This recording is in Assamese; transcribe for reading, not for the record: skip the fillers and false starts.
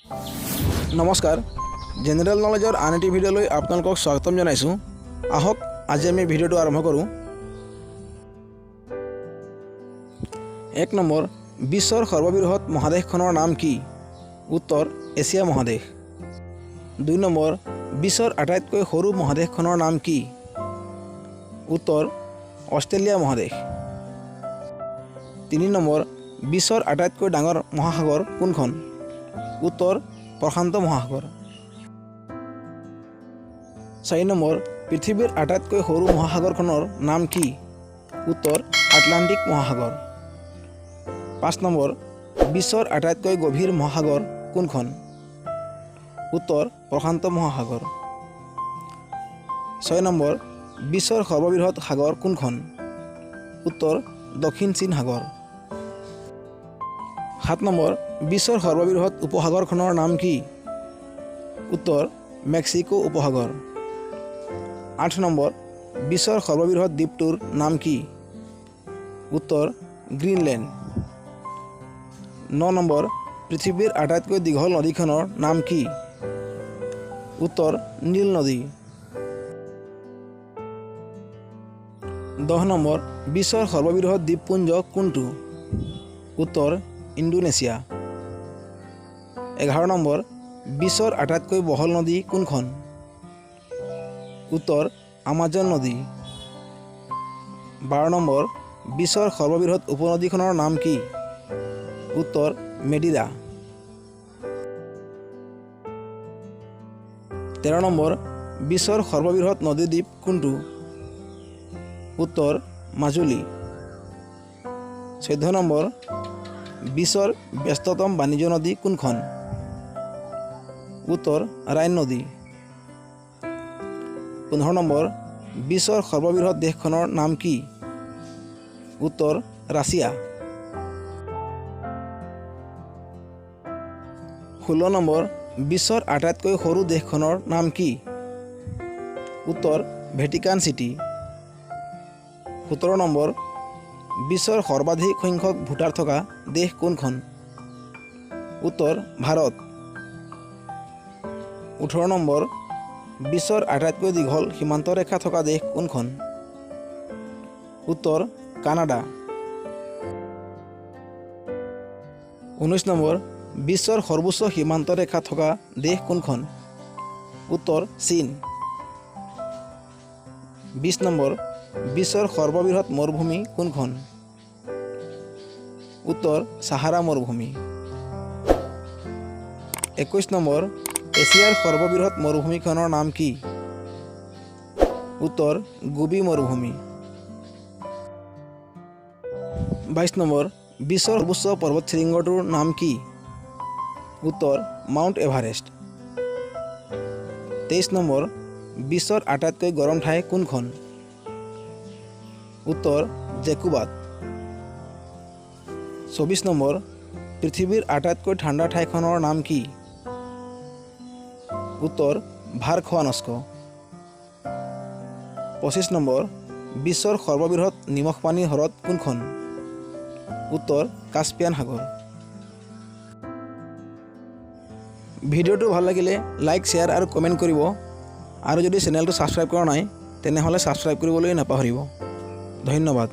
নমস্কাৰ, জেনেৰেল নলেজৰ আন এটি ভিডিঅ'লৈ আপোনালোকক স্বাগতম জনাইছোঁ। আহক আজি আমি ভিডিঅ'টো আৰম্ভ কৰোঁ। 1 নম্বৰ, বিশ্বৰ সৰ্ববৃহৎ মহাদেশখনৰ নাম কি? উত্তৰ এছিয়া মহাদেশ। 2 নম্বৰ, বিশ্বৰ আটাইতকৈ সৰু মহাদেশখনৰ নাম কি? উত্তৰ অষ্ট্ৰেলিয়া মহাদেশ। 3 নম্বৰ, বিশ্বৰ আটাইতকৈ ডাঙৰ মহাসাগৰ কোনখন? উত্তৰ প্ৰশান্ত মহাসাগৰ। 4 নম্বৰ, পৃথিৱীৰ আটাইতকৈ সৰু মহাসাগৰখনৰ নাম কি? উত্তৰ আটলাণ্টিক মহাসাগৰ। 5 নম্বৰ, বিশ্বৰ আটাইতকৈ গভীৰ মহাসাগৰ কোনখন? উত্তৰ প্ৰশান্ত মহাসাগৰ। 6 নম্বৰ, বিশ্বৰ সৰ্ববৃহৎ সাগৰ কোনখন? উত্তৰ দক্ষিণ চীন সাগৰ। 7 নম্বৰ, বিশ্বৰ সৰ্ববৃহৎ উপসাগৰখনৰ নাম কি? উত্তৰ মেক্সিকো উপসাগৰ। 8 নম্বৰ, বিশ্বৰ সৰ্ববৃহৎ দ্বীপটোৰ নাম কি? উত্তৰ গ্ৰীণলেণ্ড। 9 নম্বৰ, পৃথিৱীৰ আটাইতকৈ দীঘল নদীখনৰ নাম কি? উত্তৰ নীল নদী। 10 নম্বৰ, বিশ্বৰ সৰ্ববৃহৎ দ্বীপপুঞ্জ কোনটো? উত্তৰ ইণ্ডোনেছিয়া। 11 নম্বৰ, বিশ্বৰ আটাইতকৈ বহল নদী কোনখন? উত্তৰ আমাজন নদী। 12 নম্বৰ, বিশ্বৰ সৰ্ববৃহৎ উপনদীখনৰ নাম কি? উত্তৰ মেডিৰা। 13 নম্বৰ, বিশ্বৰ সৰ্ববৃহৎ নদীদ্বীপ কোনটো? উত্তৰ মাজুলী। 14 নম্বৰ, বিশ্বৰ ব্যস্ততম বাণিজ্য নদী কোনখন? উত্তৰ ৰাইন নদী। 15 নম্বৰ, বিশ্বৰ সৰ্ববৃহৎ দেশখনৰ নাম কি? উত্তৰ ৰাছিয়া। 16 নম্বৰ, বিশ্বৰ আটাইতকৈ সৰু দেশখনৰ নাম কি? উত্তৰ ভেটিকান চিটি। 17 নম্বৰ, বিশ্বৰ সৰ্বাধিক সংখ্যক ভোটাৰ থকা দেশ কোনখন? উত্তৰ ভাৰত। 18 নম্বৰ, বিশ্বৰ আটাইতকৈ দীঘল সীমান্ত ৰেখা থকা দেশ কোনখন? উত্তৰ কানাডা। 19 নম্বৰ, বিশ্বৰ সৰ্বোচ্চ সীমান্ত ৰেখা থকা দেশ কোনখন? উত্তৰ চীন। 20 নম্বৰ, বিশ্বৰ সৰ্ববৃহৎ মৰুভূমি কোনখন? উত্তৰ ছাহাৰা মৰুভূমি। 21 নম্বৰ, এছিয়াৰ সৰ্ববৃহৎ মৰুভূমিখনৰ নাম কি? উত্তৰ গোবি মৰুভূমি। 22 নম্বৰ, বিশ্বৰ সৰ্বোচ্চ পৰ্বত শৃংগটোৰ নাম কি? উত্তৰ মাউণ্ট এভাৰেষ্ট। 23 নম্বৰ, বিশ্বৰ আটাইতকৈ গৰম ঠাই কোনখন? উত্তৰ জেকুবাত। 24 নম্বৰ, পৃথিৱীৰ আটাইতকৈ ঠাণ্ডা ঠাইখনৰ নাম কি? উত্তৰ ভাৰখোৱানস্ক। 25 নম্বৰ, বিশ্বৰ সৰ্ববৃহৎ নিমখ পানীৰ হ্ৰদ কোনখন? উত্তৰ কাস্পিয়ান সাগৰ। ভিডিঅ'টো ভাল লাগিলে লাইক, শ্বেয়াৰ আৰু কমেণ্ট কৰিব। আৰু যদি চেনেলটো ছাবস্ক্ৰাইব কৰা নাই তেনেহ'লে ছাবস্ক্ৰাইব কৰিবলৈ নাপাহৰিব। ধন্যবাদ।